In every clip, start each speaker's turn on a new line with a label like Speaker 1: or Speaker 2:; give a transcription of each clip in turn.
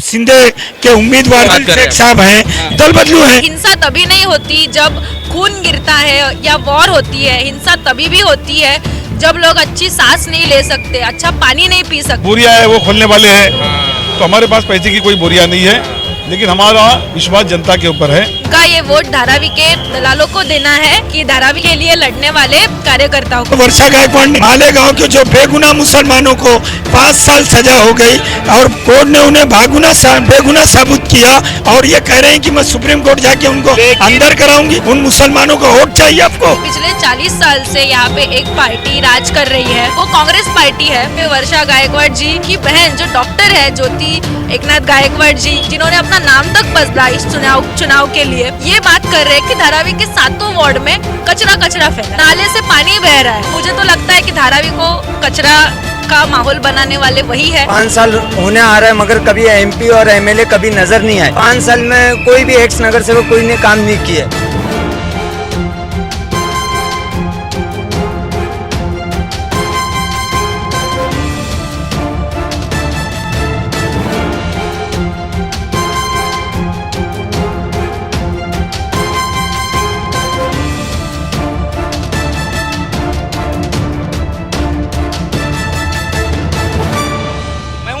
Speaker 1: सिंधे के उम्मीदवार शेख साहब हैं, दल बदलू है।
Speaker 2: हिंसा तभी नहीं होती जब खून गिरता है या वॉर होती है। हिंसा तभी भी होती है जब लोग अच्छी सांस नहीं ले सकते, अच्छा पानी नहीं पी सकते।
Speaker 3: बोरिया है वो खोलने वाले हैं, तो हमारे पास पैसे की कोई बोरिया नहीं है, लेकिन हमारा विश्वास जनता के ऊपर है।
Speaker 2: का ये वोट धारावी के दलालों को देना है कि धारावी के लिए लड़ने वाले कार्यकर्ताओं को।
Speaker 1: वर्षा गायकवाड़ ने मालेगांव के जो बेगुनाह मुसलमानों को 5 साल सजा हो गई और कोर्ट ने उन्हें बेगुनाह साबित किया और ये कह रहे हैं कि मैं सुप्रीम कोर्ट जाके उनको अंदर कराऊंगी। उन मुसलमानों का वोट चाहिए आपको।
Speaker 2: पिछले 40 साल से यहाँ पे एक पार्टी राज कर रही है, वो कांग्रेस पार्टी है। फिर वर्षा गायकवाड़ जी की बहन जो डॉक्टर है, ज्योति एकनाथ गायकवाड़ जी, जिन्होंने अपना नाम तक बदला इस चुनाव के लिए, ये बात कर रहे हैं कि धारावी के 7 वार्ड में कचरा फैला, नाले से पानी बह रहा है। मुझे तो लगता है कि धारावी को कचरा का माहौल बनाने वाले वही है।
Speaker 4: 5 साल होने आ रहा है मगर कभी एमपी और एमएलए कभी नजर नहीं आए। 5 साल में कोई भी एक्स नगर सेवक कोई ने काम नहीं किया।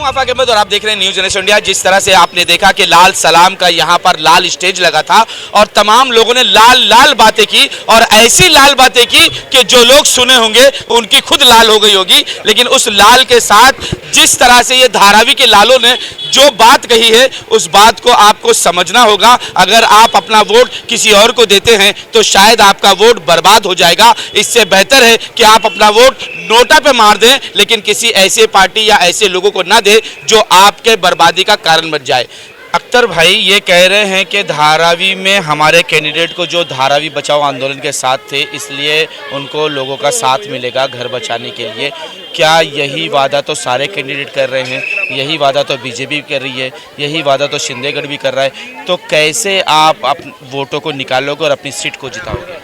Speaker 5: आफाक अहमद और आप देख रहे हैं न्यूज़ जनरेशन इंडिया। जिस तरह से आपने देखा कि लाल सलाम का यहाँ पर लाल स्टेज लगा था और तमाम लोगों ने लाल बातें की और ऐसी लाल बातें की कि जो लोग सुने होंगे उनकी खुद लाल हो गई होगी। लेकिन उस लाल के साथ जिस तरह से ये धारावी के लालों ने जो बात कही है उस बात को आपको समझना होगा। अगर आप अपना वोट किसी और को देते हैं तो शायद आपका वोट बर्बाद हो जाएगा। इससे बेहतर है कि आप अपना वोट नोटा पे मार दें, लेकिन किसी ऐसे पार्टी या ऐसे लोगों को ना दें जो आपके बर्बादी का कारण बन जाए। अख्तर भाई ये कह रहे हैं कि धारावी में हमारे कैंडिडेट को जो धारावी बचाओ आंदोलन के साथ थे इसलिए उनको लोगों का साथ मिलेगा घर बचाने के लिए। क्या यही वादा तो सारे कैंडिडेट कर रहे हैं? यही वादा तो बीजेपी कर रही है, यही वादा तो शिंदेगढ़ भी कर रहा है। तो कैसे आप अपने वोटों को निकालोगे और अपनी सीट को जिताओगे?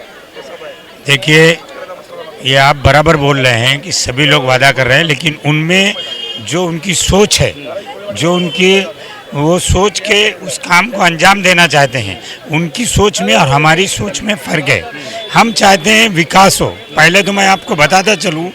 Speaker 1: देखिए, ये आप बराबर बोल रहे हैं कि सभी लोग वादा कर रहे हैं, लेकिन उनमें जो उनकी सोच है, जो उनकी वो सोच के उस काम को अंजाम देना चाहते हैं, उनकी सोच में और हमारी सोच में फ़र्क है। हम चाहते हैं विकास हो। पहले तो मैं आपको बताता चलूं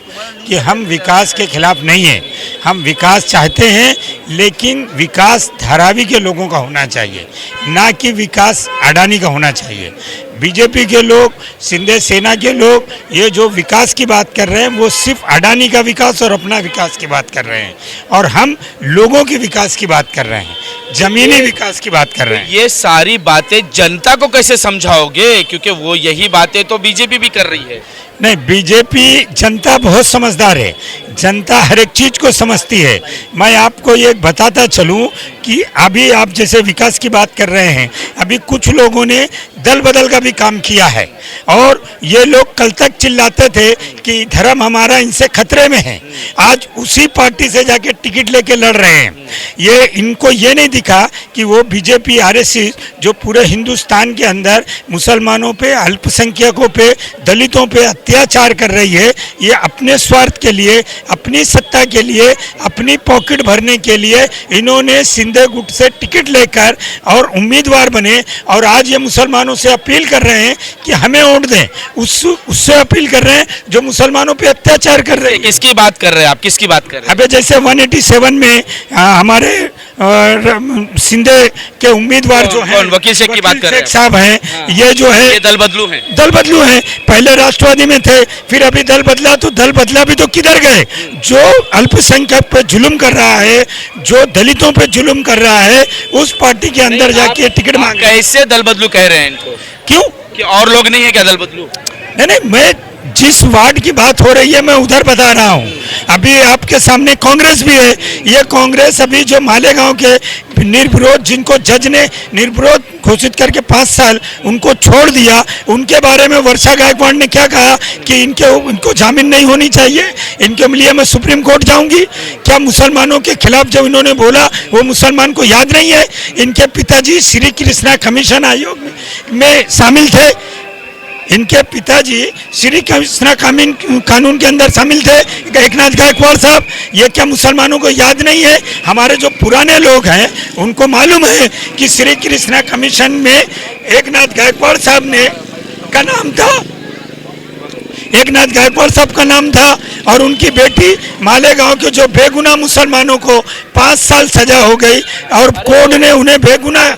Speaker 1: कि हम विकास के खिलाफ नहीं हैं। हम विकास चाहते हैं, लेकिन विकास धारावी के लोगों का होना चाहिए, ना कि विकास अडानी का होना चाहिए। बीजेपी के लोग, सिंधे सेना के लोग ये जो विकास की बात कर रहे हैं वो सिर्फ अडानी का विकास और अपना विकास की बात कर रहे हैं, और हम लोगों के विकास की बात कर रहे हैं, जमीनी विकास की बात कर रहे हैं।
Speaker 5: ये सारी बातें जनता को कैसे समझाओगे? क्योंकि वो यही बातें तो बीजेपी भी कर रही है।
Speaker 1: नहीं, बीजेपी, जनता बहुत समझदार है, जनता हर एक चीज़ को समझती है। मैं आपको ये बताता चलूं कि अभी आप जैसे विकास की बात कर रहे हैं, अभी कुछ लोगों ने दल बदल का भी काम किया है और ये लोग कल तक चिल्लाते थे कि धर्म हमारा इनसे खतरे में है। आज उसी पार्टी से जाके टिकट लेके लड़ रहे हैं। ये इनको ये नहीं दिखा कि वो बीजेपी आरएसएस जो पूरे हिंदुस्तान के अंदर मुसलमानों पे, अल्पसंख्यकों पे, दलितों पे अत्याचार कर रही है। ये अपने स्वार्थ के लिए, अपनी सत्ता के लिए, अपनी पॉकेट भरने के लिए इन्होंने सिंधे गुट से टिकट लेकर और उम्मीदवार बने, और आज ये मुसलमानों से अपील कर रहे हैं कि हमें वोट दें। उससे अपील कर रहे हैं जो मुसलमानों पे अत्याचार कर रहे हैं।
Speaker 5: किसकी बात कर रहे हैं आप? किसकी बात कर रहे हैं?
Speaker 1: अबे जैसे 187 में हमारे सिंधे के उम्मीदवार जो हैं,
Speaker 5: वकील शेख की बात कर रहे हैं
Speaker 1: साहब हैं। हाँ। ये जो है
Speaker 5: ये दल बदलू हैं।
Speaker 1: दल बदलू हैं। पहले राष्ट्रवादी में थे, फिर अभी दल बदला। तो दल बदला भी तो किधर गए? जो अल्पसंख्यक पे जुल्म कर रहा है, जो दलितों पे जुल्म कर रहा है, उस पार्टी के अंदर जाके टिकट मांग।
Speaker 5: कैसे दल बदलू कह रहे हैं इनको?
Speaker 1: क्यों?
Speaker 5: कि और लोग नहीं है क्या दल बदलू?
Speaker 1: नहीं, मैं जिस वार्ड की बात हो रही है मैं उधर बता रहा हूँ। अभी आपके सामने कांग्रेस भी है। ये कांग्रेस अभी जो मालेगांव के निर्विरोध, जिनको जज ने निर्विरोध घोषित करके 5 साल उनको छोड़ दिया, उनके बारे में वर्षा गायकवाड़ ने क्या कहा कि इनको जामीन नहीं होनी चाहिए, इनके लिए मैं सुप्रीम कोर्ट जाऊंगी। क्या मुसलमानों के खिलाफ जब इन्होंने बोला वो मुसलमान को याद नहीं है? इनके पिताजी श्री कृष्णा कमीशन आयोग में शामिल थे। इनके पिताजी श्री कृष्णा कानून के अंदर शामिल थे, एकनाथ गायकवाड़ साहब। ये क्या मुसलमानों को याद नहीं है? हमारे जो पुराने लोग हैं उनको मालूम है कि श्री कृष्णा कमीशन में एकनाथ गायकवाड़ साहब ने का नाम था, एकनाथ गायकवाड़ साहब का नाम था, और उनकी बेटी मालेगांव के जो बेगुनाह मुसलमानों को 5 साल सजा हो गई और कोर्ट ने उन्हें बेगुनाह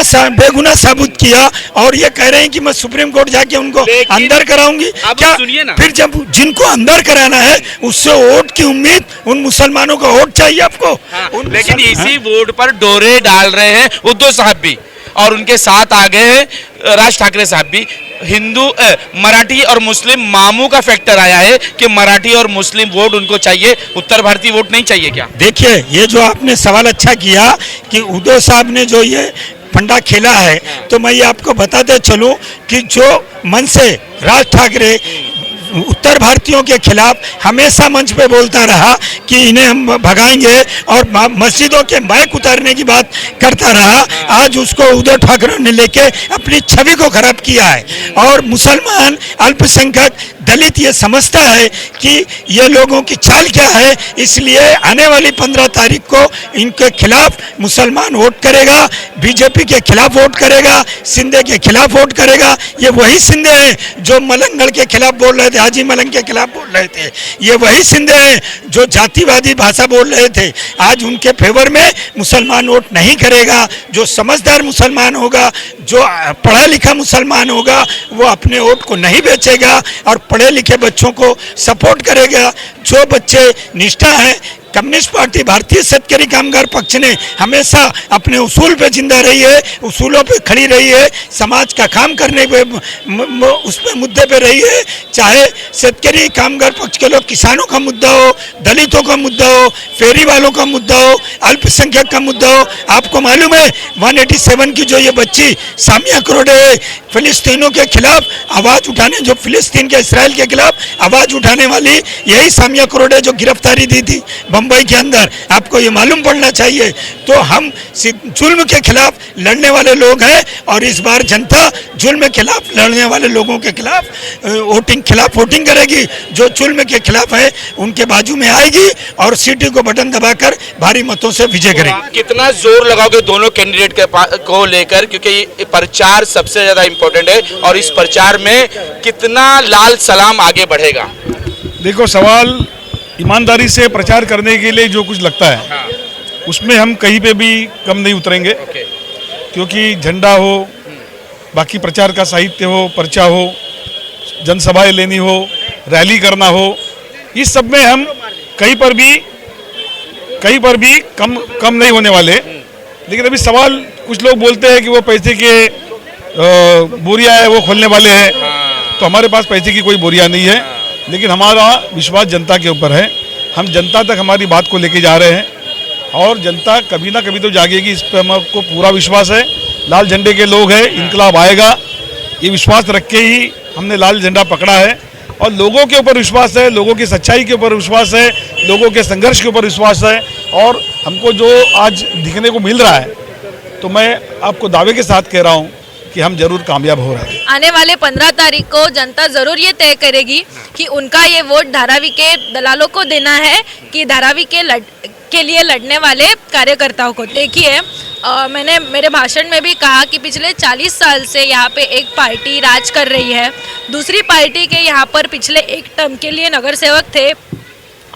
Speaker 1: साबित किया, और ये कह रहे हैं कि मैं सुप्रीम कोर्ट जाके उनको अंदर कराऊंगी। क्या
Speaker 5: सुनिए ना,
Speaker 1: फिर जब जिनको अंदर कराना है उससे वोट की उम्मीद, उन मुसलमानों का वोट चाहिए आपको।
Speaker 5: लेकिन इसी वोट पर डोरे डाल रहे हैं उद्धव साहब भी, और उनके साथ आ गए हैं राज ठाकरे साहब भी। हिंदू मराठी और मुस्लिम मामू का फैक्टर आया है कि मराठी और मुस्लिम वोट उनको चाहिए, उत्तर भारतीय वोट नहीं चाहिए क्या?
Speaker 1: देखिए, ये जो आपने सवाल अच्छा किया कि उद्धव साहब ने जो ये फंडा खेला है, तो मैं ये आपको बताते चलूं कि जो मन से राज ठाकरे उत्तर भारतीयों के खिलाफ हमेशा मंच पे बोलता रहा कि इन्हें हम भगाएंगे और मस्जिदों के माइक उतारने की बात करता रहा, आज उसको उद्धव ठाकरे ने लेके अपनी छवि को खराब किया है। और मुसलमान, अल्पसंख्यक, दलित ये समझता है कि ये लोगों की चाल क्या है, इसलिए आने वाली 15 तारीख को इनके खिलाफ मुसलमान वोट करेगा, बीजेपी के खिलाफ वोट करेगा, सिंधे के खिलाफ वोट करेगा। ये वही सिंधे हैं जो मलंगगढ़ के खिलाफ बोल रहे थे, हाजी मलंग के खिलाफ बोल रहे थे। ये वही सिंधे हैं जो जातिवादी भाषा बोल रहे थे। आज उनके फेवर में मुसलमान वोट नहीं करेगा। जो समझदार मुसलमान होगा, जो पढ़ा लिखा मुसलमान होगा, वो अपने वोट को नहीं बेचेगा और पढ़े लिखे बच्चों को सपोर्ट करेगा। जो बच्चे निष्ठा है, कम्युनिस्ट पार्टी भारतीय शेतकरी कामगार पक्ष ने हमेशा अपने उसूल पे जिंदा रही है, उसूलों पे खड़ी रही है, समाज का काम करने पे उस पे मुद्दे पे रही है। चाहे शेतकरी कामगार पक्ष के लोग, किसानों का मुद्दा हो, दलितों का मुद्दा हो, फेरी वालों का मुद्दा हो, अल्पसंख्यक का मुद्दा हो। आपको मालूम है 187 की जो ये बच्ची सामिया करोड़े फिलिस्तीनों के खिलाफ आवाज उठाने, जो फिलिस्तीन के इसराइल के खिलाफ आवाज उठाने वाली, यही सामिया करोड़े जो गिरफ्तारी दी थी बंबई के अंदर, आपको ये मालूम पड़ना चाहिए। तो हम जुल्म के खिलाफ लड़ने वाले लोग हैं, और इस बार जनता जुल्म के खिलाफ लड़ने वाले लोगों के खिलाफ वोटिंग करेगी। जो जुल्म के खिलाफ है उनके बाजू में आएगी और सीटी को बटन दबाकर भारी मतों से विजय करेगी।
Speaker 5: कितना जोर लगाओगे दोनों कैंडिडेट को लेकर, क्योंकि ये प्रचार सबसे ज्यादा इंपॉर्टेंट है, और इस प्रचार में कितना लाल सलाम आगे बढ़ेगा?
Speaker 3: देखो, सवाल ईमानदारी से प्रचार करने के लिए जो कुछ लगता है, उसमें हम कहीं पे भी कम नहीं उतरेंगे। क्योंकि झंडा हो, बाकी प्रचार का साहित्य हो, पर्चा हो, जनसभाएं लेनी हो, रैली करना हो, इस सब में हम कहीं पर भी कम नहीं होने वाले। लेकिन अभी सवाल, कुछ लोग बोलते हैं कि वो पैसे के बोरिया है, वो खोलने वाले हैं। तो हमारे पास पैसे की कोई बोरिया नहीं है, लेकिन हमारा विश्वास जनता के ऊपर है। हम जनता तक हमारी बात को लेके जा रहे हैं, और जनता कभी ना कभी तो जागेगी, इस पर हमको पूरा विश्वास है। लाल झंडे के लोग हैं, इनकलाब आएगा, ये विश्वास रख के ही हमने लाल झंडा पकड़ा है। और लोगों के ऊपर विश्वास है, लोगों की सच्चाई के ऊपर विश्वास है, लोगों के संघर्ष के ऊपर विश्वास है। और हमको जो आज दिखने को मिल रहा है, तो मैं आपको दावे के साथ कह रहा हूँ कि हम जरूर कामयाब हो रहे हैं।
Speaker 2: आने वाले 15 तारीख को जनता जरूर ये तय करेगी कि उनका ये वोट धारावी के दलालों को देना है कि धारावी के लिए लड़ने वाले कार्यकर्ताओं को। देखिए, मैंने मेरे भाषण में भी कहा कि पिछले 40 साल से यहाँ पे एक पार्टी राज कर रही है। दूसरी पार्टी के यहाँ पर पिछले एक टर्म के लिए नगर सेवक थे,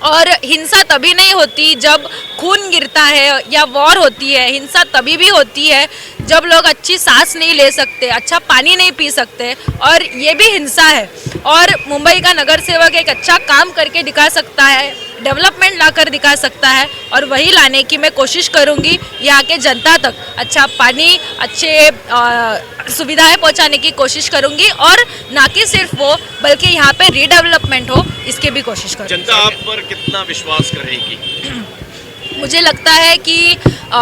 Speaker 2: और हिंसा तभी नहीं होती जब खून गिरता है या वॉर होती है। हिंसा तभी भी होती है जब लोग अच्छी सांस नहीं ले सकते, अच्छा पानी नहीं पी सकते, और ये भी हिंसा है। और मुंबई का नगर सेवक एक अच्छा काम करके दिखा सकता है, डेवलपमेंट लाकर दिखा सकता है, और वही लाने की मैं कोशिश करूंगी। यहाँ के जनता तक अच्छा पानी, अच्छे सुविधाएं पहुंचाने की कोशिश करूंगी, और ना कि सिर्फ वो, बल्कि यहाँ पे रीडेवलपमेंट हो, इसकी भी कोशिश करूंगी।
Speaker 5: जनता आप पर कितना विश्वास करेगी?
Speaker 2: मुझे लगता है कि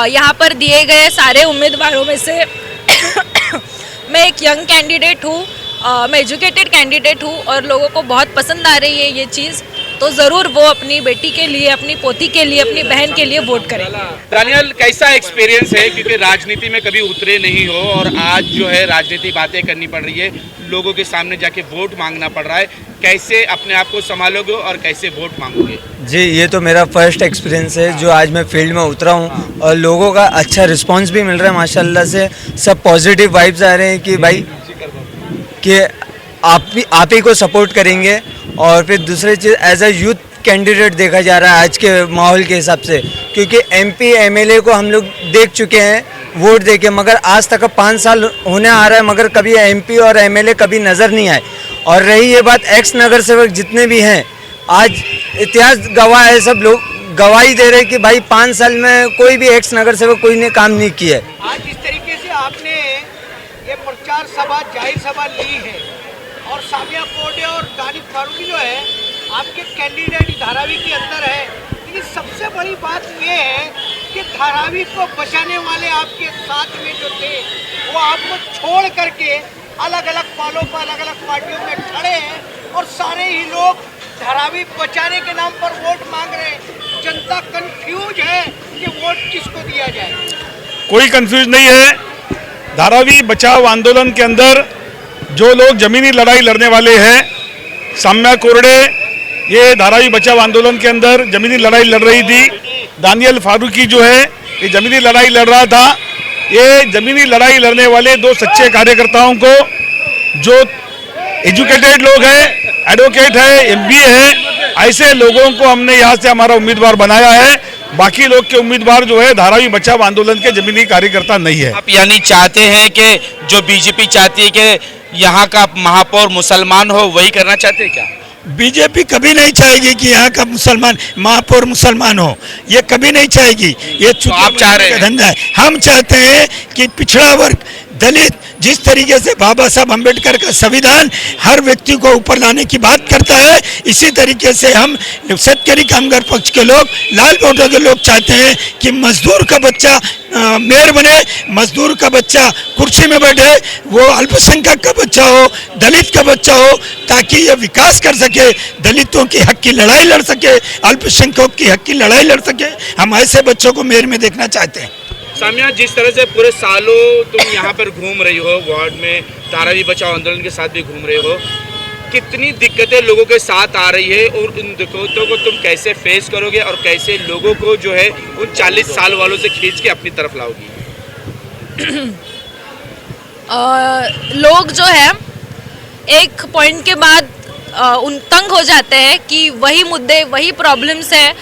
Speaker 2: यहाँ पर दिए गए सारे उम्मीदवारों में से मैं एक यंग कैंडिडेट हूँ, मैं एजुकेटेड कैंडिडेट हूँ, और लोगों को बहुत पसंद आ रही है ये चीज़। तो ज़रूर वो अपनी बेटी के लिए, अपनी पोती के लिए, अपनी बहन के लिए वोट करेंगे।
Speaker 5: दानियल, कैसा एक्सपीरियंस है, क्योंकि राजनीति में कभी उतरे नहीं हो और आज जो है राजनीति बातें करनी पड़ रही है, लोगों के सामने जाके वोट मांगना पड़ रहा है, कैसे अपने आप को संभालोगे और कैसे वोट मांगोगे?
Speaker 4: जी, ये तो मेरा फर्स्ट एक्सपीरियंस है जो आज मैं फील्ड में उतरा हूँ और लोगों का अच्छा रिस्पांस भी मिल रहा है माशाल्लाह से। सब पॉजिटिव वाइब्स आ रहे हैं कि भाई कि आप ही को सपोर्ट करेंगे। और फिर दूसरी चीज़, एज अ यूथ कैंडिडेट देखा जा रहा है आज के माहौल के हिसाब से, क्योंकि एमपी एमएलए को हम लोग देख चुके हैं वोट देके, मगर आज तक 5 साल होने आ रहा है मगर कभी एमपी और एमएलए कभी नज़र नहीं आए। और रही ये बात, एक्स नगर सेवक जितने भी हैं, आज इतिहास गवाह है, सब लोग गवाही दे रहे हैं कि भाई 5 साल में कोई भी एक्स नगर सेवक कोई ने काम नहीं किया है।
Speaker 6: आज जिस तरीके से आपने ये प्रचार सभा, जाहिर सभा ली है और सामिया कोडे और दानिश फारूकी जो है आपके कैंडिडेट धारावी के अंदर है, लेकिन सबसे बड़ी बात ये है कि धारावी को बचाने वाले आपके साथ में जो थे वो आपको छोड़ करके अलग अलग पालों पर, अलग अलग पार्टियों में खड़े हैं और सारे ही लोग धारावी बचाने के नाम पर वोट मांग रहे हैं। जनता कंफ्यूज है कि वोट किसको दिया जाए।
Speaker 3: कोई कंफ्यूज नहीं है। धारावी बचाओ आंदोलन के अंदर जो लोग जमीनी लड़ाई लड़ने वाले हैं, साम्या कोरडे ये धारावी बचाओ आंदोलन के अंदर जमीनी लड़ाई लड़ रही थी। दानियल फारूकी जो है ये जमीनी लड़ाई लड़ रहा था। ये जमीनी लड़ाई लड़ने वाले 2 सच्चे कार्यकर्ताओं को, जो एजुकेटेड लोग हैं, एडवोकेट है, एमबीए है, ऐसे लोगों को हमने यहाँ से हमारा उम्मीदवार बनाया है। बाकी लोग के उम्मीदवार जो है धारावी बचाओ आंदोलन के जमीनी कार्यकर्ता नहीं है।
Speaker 5: आप यानी चाहते हैं कि जो बीजेपी चाहती है कि यहाँ का महापौर मुसलमान हो, वही करना चाहते हैं क्या?
Speaker 1: बीजेपी कभी नहीं चाहेगी कि यहाँ का मुसलमान महापौर मुसलमान हो, ये कभी नहीं चाहेगी। ये
Speaker 5: तो आप चाह रहे हैं?
Speaker 1: धंधा है। हम चाहते हैं कि पिछड़ा वर्ग, दलित, जिस तरीके से बाबा साहब अम्बेडकर का संविधान हर व्यक्ति को ऊपर लाने की बात करता है, इसी तरीके से हम शेतकरी कामगार पक्ष के लोग, लाल बॉर्डर के लोग चाहते हैं कि मजदूर का बच्चा मेयर बने, मजदूर का बच्चा कुर्सी में बैठे, वो अल्पसंख्यक का बच्चा हो, दलित का बच्चा हो, ताकि ये विकास कर सके, दलितों की हक की लड़ाई लड़ सके, अल्पसंख्यकों की हक की लड़ाई लड़ सके। हम ऐसे बच्चों को मेयर में देखना चाहते हैं।
Speaker 5: सामिया, जिस तरह से पूरे सालों तुम यहाँ पर घूम रही हो, वार्ड में धारावी बचाओ आंदोलन के साथ भी घूम रहे हो, कितनी दिक्कतें लोगों के साथ आ रही है और उन दिक्कतों को तुम कैसे फेस करोगे और कैसे लोगों को जो है उन 40 साल वालों से खींच के अपनी तरफ लाओगी?
Speaker 2: लोग जो है एक पॉइंट के बाद उन तंग हो जाते हैं कि वही मुद्दे, वही प्रॉब्लम्स है।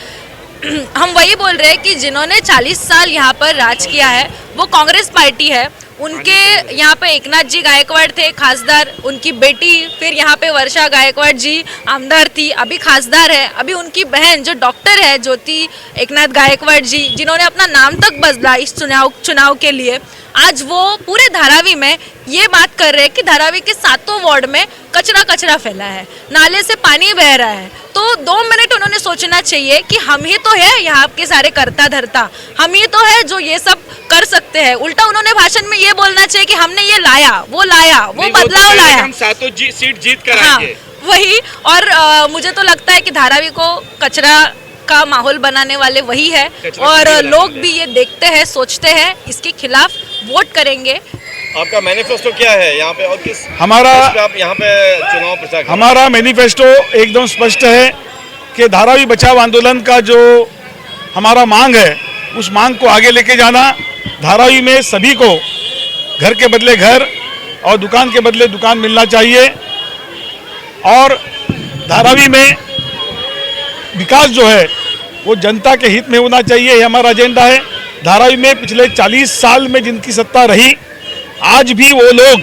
Speaker 2: हम वही बोल रहे हैं कि जिन्होंने 40 साल यहाँ पर राज किया है वो कांग्रेस पार्टी है। उनके यहाँ पे एकनाथ जी गायकवाड़ थे खासदार, उनकी बेटी फिर यहाँ पे वर्षा गायकवाड़ जी आमदार थी, अभी खासदार है। अभी उनकी बहन जो डॉक्टर है ज्योति एकनाथ गायकवाड़ जी, जिन्होंने अपना नाम तक बदला इस चुनाव के लिए, आज वो पूरे धारावी में ये बात कर रहे हैं कि धारावी के 7 वार्ड में कचरा फैला है, नाले से पानी बह रहा है। तो 2 मिनट उन्होंने सोचना चाहिए कि हम ही तो है यहाँ के सारे करता धरता, हम ही तो है जो ये सब कर सकते हैं। उल्टा उन्होंने भाषण में ये बोलना चाहिए कि हमने ये लाया, वो बदलाव लाया,
Speaker 5: हम 7 सीट जीत कर आएंगे।
Speaker 2: वही। और मुझे तो लगता है कि धारावी को कचरा का माहौल बनाने वाले वही है और लोग भी ये देखते हैं, सोचते हैं, इसके खिलाफ वोट करेंगे।
Speaker 7: आपका मैनिफेस्टो क्या है यहाँ पे और किस
Speaker 3: हमारा
Speaker 7: आप यहाँ पे चुनाव प्रचार?
Speaker 3: हमारा मैनिफेस्टो एकदम स्पष्ट है कि धारावी बचाओ आंदोलन का जो हमारा मांग है, उस मांग को आगे लेके जाना। धारावी में सभी को घर के बदले घर और दुकान के बदले दुकान मिलना चाहिए और धारावी में विकास जो है वो जनता के हित में होना चाहिए, ये हमारा एजेंडा है। धारावी में पिछले 40 साल में जिनकी सत्ता रही, आज भी वो लोग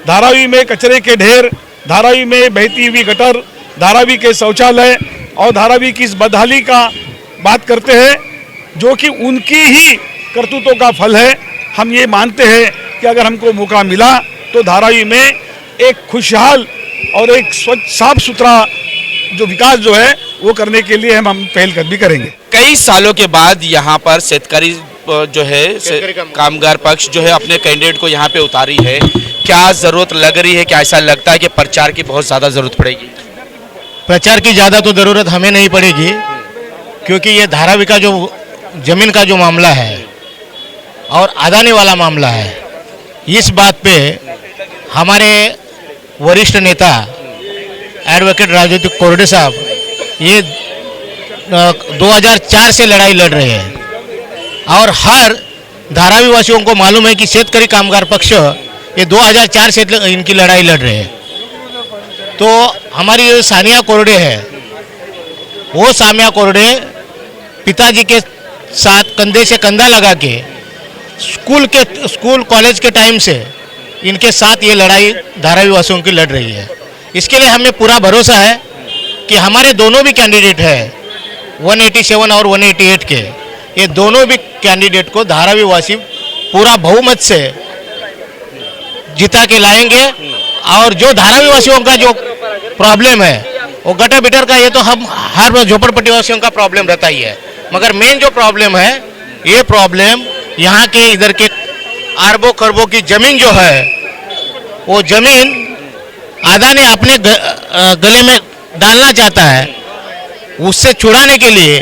Speaker 3: धारावी में कचरे के ढेर, धारावी में बहती हुई गटर, धारावी के शौचालय और धारावी की इस बदहाली का बात करते हैं, जो कि उनकी ही करतूतों का फल है। हम ये मानते हैं कि अगर हमको मौका मिला तो धारावी में एक खुशहाल और एक स्वच्छ साफ सुथरा जो विकास जो है वो करने के लिए हम पहलकदमी करेंगे।
Speaker 5: कई सालों के बाद यहाँ पर शेतकरी जो है कामगार पक्ष जो है अपने कैंडिडेट को यहाँ पे उतारी है, क्या जरूरत लग रही है? क्या ऐसा लगता है कि प्रचार की बहुत ज़्यादा जरूरत पड़ेगी?
Speaker 8: प्रचार की ज़्यादा तो ज़रूरत हमें नहीं पड़ेगी, क्योंकि ये धारावी का जो ज़मीन का जो मामला है और अदानी वाला मामला है, इस बात पे हमारे वरिष्ठ नेता एडवोकेट राजू कोरडे साहब ये 2004 से लड़ाई लड़ रहे हैं और हर धारावी वासियों को मालूम है कि शेतकरी कामगार पक्ष ये 2004 से इनकी लड़ाई लड़ रहे हैं। तो हमारी जो सानिया कोरडे है, वो सामिया कोरडे पिताजी के साथ कंधे से कंधा लगा के स्कूल कॉलेज के टाइम से इनके साथ ये लड़ाई धारावी वासियों की लड़ रही है। इसके लिए हमें पूरा भरोसा है कि हमारे दोनों भी कैंडिडेट है 187 और 188 के, ये दोनों भी कैंडिडेट को धारावी वासी पूरा बहुमत से जिता के लाएंगे। और जो धारावी वासियों का जो प्रॉब्लम है वो गटर बिटर का, ये तो हम हर झोपड़पट्टी वासियों का प्रॉब्लम रहता ही है, मगर मेन जो प्रॉब्लम है ये प्रॉब्लम यहाँ के इधर के अरबों खरबों की जमीन जो है, वो जमीन अदानी अपने गले में डालना चाहता है, उससे छुड़ाने के लिए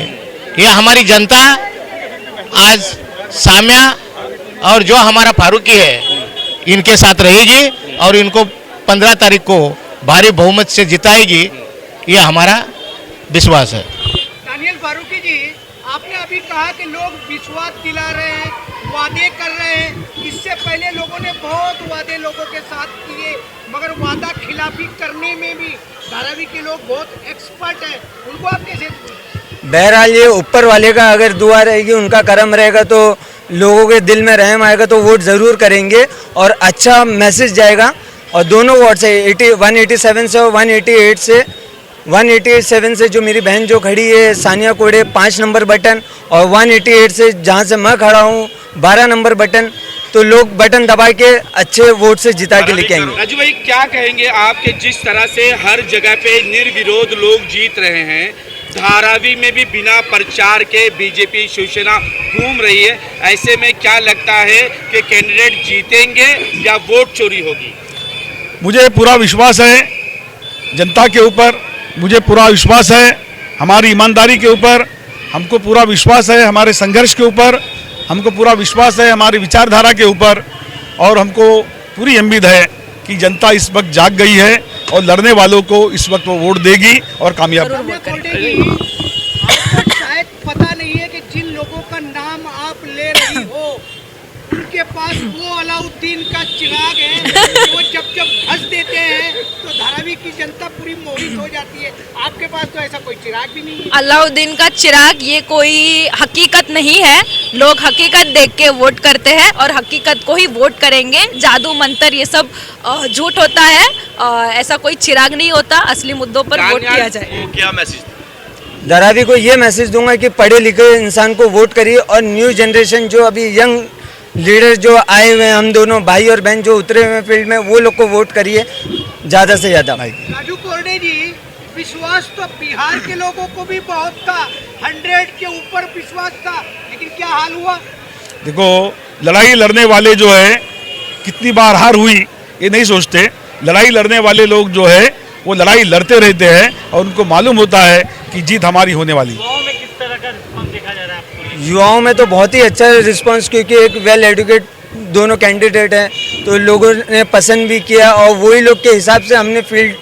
Speaker 8: ये हमारी जनता आज सामिया और जो हमारा फारूकी है इनके साथ रहेगी और इनको 15 तारीख को भारी बहुमत से जिताएगी, ये हमारा विश्वास है।
Speaker 6: दानियल फारूकी जी, आपने अभी कहा कि लोग विश्वास दिला रहे हैं, वादे कर रहे हैं। इससे पहले लोगों ने बहुत वादे लोगों के साथ किए, मगर वादा खिलाफी करने में भी धारावी के लोग बहुत एक्सपर्ट हैं। उनको आप कैसे?
Speaker 4: बहरहाल ये ऊपर वाले का अगर दुआ रहेगी, उनका करम रहेगा, तो लोगों के दिल में रहम आएगा तो वोट ज़रूर करेंगे और अच्छा मैसेज जाएगा। और दोनों वोट से 187 से और 188 से 187 से जो मेरी बहन जो खड़ी है सानिया कोरडे 5 नंबर बटन, और 188 से जहाँ से मैं खड़ा हूँ 12 नंबर बटन, तो लोग बटन दबा के अच्छे वोट से जिता के लेके आएंगे।
Speaker 5: राजू भाई, क्या कहेंगे आपके जिस तरह से हर जगह पे निर्विरोध लोग जीत रहे हैं, धारावी में भी बिना प्रचार के बीजेपी शिवसेना घूम रही है, ऐसे में क्या लगता है कि कैंडिडेट जीतेंगे या वोट चोरी होगी?
Speaker 3: मुझे पूरा विश्वास है जनता के ऊपर, मुझे पूरा विश्वास है हमारी ईमानदारी के ऊपर, हमको पूरा विश्वास है हमारे संघर्ष के ऊपर, हमको पूरा विश्वास है हमारी विचारधारा के ऊपर, और हमको पूरी उम्मीद है कि जनता इस वक्त जाग गई है और लड़ने वालों को इस वक्त वो वोट देगी और कामयाब।
Speaker 6: आपको शायद पता नहीं है कि जिन लोगों का नाम आप ले रही हो उनके पास वो अलाउद्दीन का चिराग है कि वो जब घस देते हैं तो धारावी की जनता पूरी मोहित हो जाती है। आपके पास तो ऐसा कोई चिराग भी नहीं है।
Speaker 2: अलाउद्दीन का चिराग ये कोई हकीकत नहीं है। लोग हकीकत देख के वोट करते हैं और हकीकत को ही वोट करेंगे। जादू मंत्र ये सब झूठ होता है, ऐसा कोई चिराग नहीं होता। असली मुद्दों पर वोट किया जाए।
Speaker 7: क्या मैसेज?
Speaker 4: धारावी को ये मैसेज दूंगा कि पढ़े लिखे इंसान को वोट करिए, और न्यू जनरेशन जो अभी यंग लीडर जो आए हुए हैं, हम दोनों भाई और बहन जो उतरे हुए हैं फील्ड में, वो लोग को वोट करिए ज़्यादा से ज़्यादा।
Speaker 6: राजू कोरडे जी, विश्वास तो बिहार के लोगों को भी बहुत था, 100 के ऊपर विश्वास था, लेकिन क्या हाल हुआ?
Speaker 3: देखो, लड़ाई लड़ने वाले जो है कितनी बार हार हुई ये नहीं सोचते। लड़ाई लड़ने वाले लोग जो है वो लड़ाई लड़ते रहते हैं और उनको मालूम होता है कि जीत हमारी होने वाली है।
Speaker 4: युवाओं में तो बहुत ही अच्छा रिस्पांस, क्योंकि एक वेल एजुकेट दोनों कैंडिडेट हैं, तो लोगों ने पसंद भी किया, और वही लोग के हिसाब से हमने फील्ड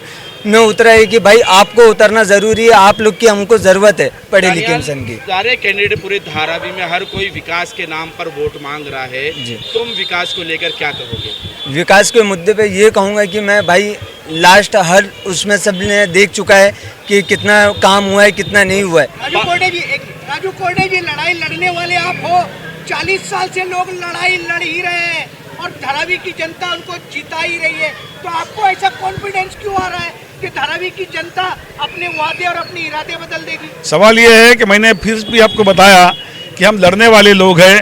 Speaker 4: में उतरा है कि भाई आपको उतरना ज़रूरी है, आप लोग की हमको ज़रूरत है पढ़े लिखे इंसान की।
Speaker 5: सारे कैंडिडेट पूरे धारावी में हर कोई विकास के नाम पर वोट मांग रहा है, तुम विकास को लेकर क्या कहोगे?
Speaker 4: विकास के मुद्दे पे ये कहूँगा कि मैं भाई लास्ट हर उसमें सबने देख चुका है कि कितना काम हुआ है, कितना नहीं हुआ है।
Speaker 6: राजू कोरडे जी, लड़ाई लड़ने वाले आप हो। 40 साल से लोग लड़ाई लड़ ही रहे हैं और धारावी की जनता उनको जिता ही रही है, तो आपको ऐसा कॉन्फिडेंस क्यों आ रहा है कि धारावी की जनता अपने वादे और अपने इरादे बदल देगी?
Speaker 3: सवाल ये है कि मैंने फिर भी आपको बताया कि हम लड़ने वाले लोग हैं,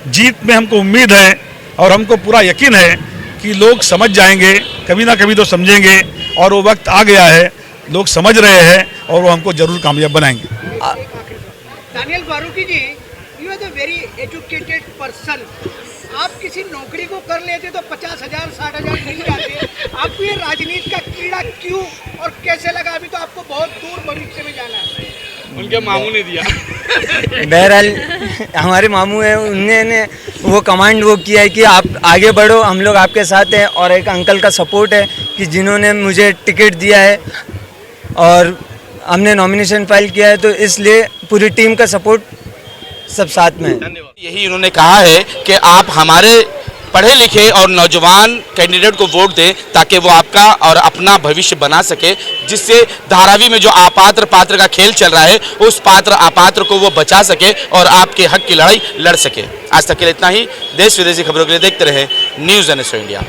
Speaker 3: जीत में हमको उम्मीद है और हमको पूरा यकीन है कि लोग समझ जाएंगे, कभी ना कभी तो समझेंगे, और वो वक्त आ गया है, लोग समझ रहे हैं और वो हमको जरूर कामयाब बनाएंगे।
Speaker 6: Daniyal Farooqui ji, you are the very educated person. आप किसी नौकरी को कर लेते तो 50,000 60,000 मिल जाते। आपको ये राजनीति का कीड़ा क्यों और कैसे लगा? अभी तो आपको बहुत दूर भविष्य में जाना है।
Speaker 5: उनके मामू ने दिया।
Speaker 4: बहरहाल हमारे मामू हैं, उन्होंने वो कमांड वो किया है कि आप आगे बढ़ो, हम लोग आपके साथ हैं। और एक अंकल का सपोर्ट है कि जिन्होंने मुझे टिकट दिया है और हमने नॉमिनेशन फाइल किया है, तो इसलिए पूरी टीम का सपोर्ट सब साथ में है।
Speaker 5: यही उन्होंने कहा है कि आप हमारे पढ़े लिखे और नौजवान कैंडिडेट को वोट दें ताकि वो आपका और अपना भविष्य बना सके, जिससे धारावी में जो अपात्र पात्र का खेल चल रहा है उस पात्र अपात्र को वो बचा सके और आपके हक की लड़ाई लड़ सके। आज तक के लिए इतना ही। देश विदेशी खबरों के लिए देखते रहे न्यूज़ NSO इंडिया।